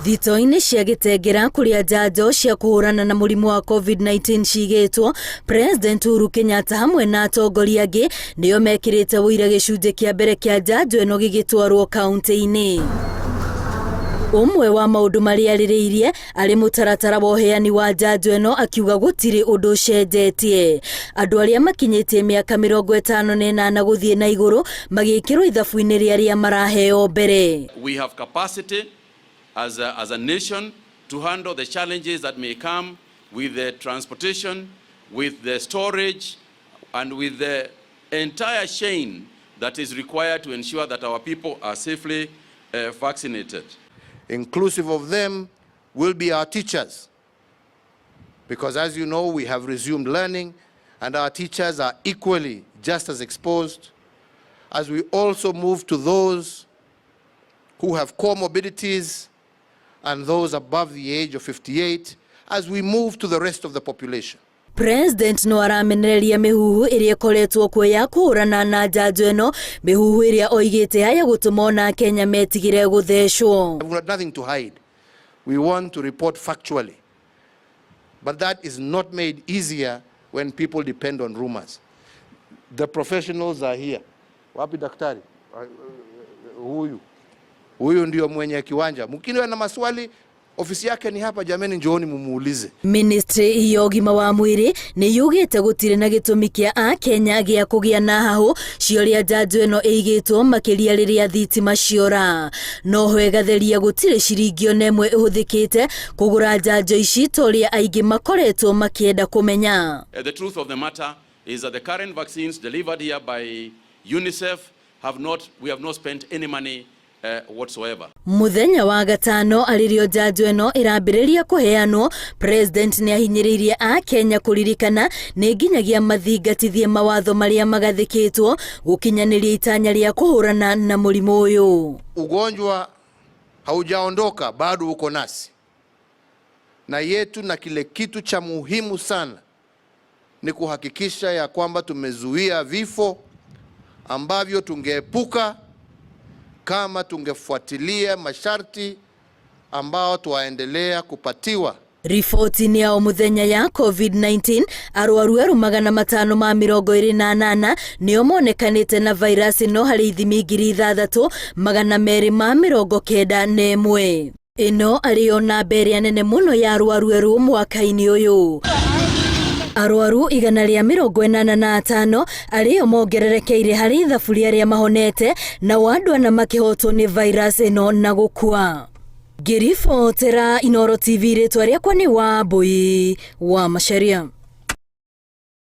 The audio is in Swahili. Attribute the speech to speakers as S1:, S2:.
S1: thitoo-inĩ cia Kitengela kũrĩa njanjo cia kũhũrana na mũrimũ wa COVID-19 cigĩtwo, President Uhuru Kenyatta hamwe na atongoria angĩ nĩo mekĩrĩte ũira gĩcunjĩ kĩa mbere kĩa njanjo ĩno gĩgĩtwarwo kaunti-inĩ. Umwe wa maũndũ marĩa arĩrĩirie arĩ mũtaratara wa ũheani wa njanjo ĩno akiuga gũtirĩ ũndũ ũcenjetie. Andũ arĩa makinyĩtie mĩaka 58 gũthiĩ na igũrũ magĩkĩrwo ithabu-inĩ rĩa arĩa maraheo mbere.
S2: We have capacity as a nation to handle the challenges that may come with the transportation, with the storage, and with the entire chain that is required to ensure that our people are safely vaccinated.
S3: Inclusive of them will be our teachers, because as you know, we have resumed learning and our teachers are equally just as exposed, as we also move to those who have comorbidities and those above the age of 58, as we move to the rest of the population.
S1: President no aramenereria mihuhu iria ikoretwo kuo ya kũhũrana na njanjo ĩno, mihuhu iria oigĩte haya gũtũma ona Kenya metigire gũthecwo.
S3: We've got nothing to hide. We want to report factually. But that is not made easier when people depend on rumors. The professionals are here. Wapi daktari? Huyu ndio mwenye kiwanja. Mkiwa na maswali, ofisi yake ni hapa, jameni, njooni mumuulize. Ministry
S1: ya ũgima wa mwĩrĩ nĩ yugĩte gũtirĩ na gĩtũmi kĩa Akenya gĩa kũgĩa na hahũ ciũria njanjo ĩno ĩigĩtwo makĩria rĩrĩa thitima ciora. No ho ĩgatheria gũtirĩ ciringi ona ĩmwe ĩhũthĩkĩte kũgũra njanjo ici torĩa aingĩ makoretwo makĩenda kũmenya.
S2: The truth of the matter is that the current vaccines delivered here by UNICEF we have not spent any money whatsoever.
S1: Muthenya wa gatano arĩrĩo njanjo ĩno ĩrambĩrĩria kũheanwo, President nĩ ahinyĩrĩirie Akenya kũririkana nĩ nginyagia mathingatithie mawatho marĩa magathĩkĩtwo gũkinyanĩria itanya rĩa kũhũrana na mũrimũ ũyũ.
S3: Ugonjwa haujaondoka, bado uko nasi na yetu, na kile kitu cha muhimu sana ni kuhakikisha ya kwamba tumezuia vifo ambavyo tungeepuka kama tungefuatilia masharti ambao tuwaendelea kupatiwa.
S1: Ripoti ni ya muthenya ya COVID-19 arwaru 528 nĩo monekanĩte na virus ĩno harĩ ithimi 3,291. Ĩno arĩ ona mbere nene mũno ya arwaru erũ mwaka-inĩ ũyũ. Arwaru 185 arĩo mongererekeire harĩ ithabu rĩa arĩa mahonete na andũ ana makĩhotwo nĩ virus ĩno na gũkua. Ngĩribotera Inooro TV, rĩtwa rĩakwa nĩ Wambui wa Macharia.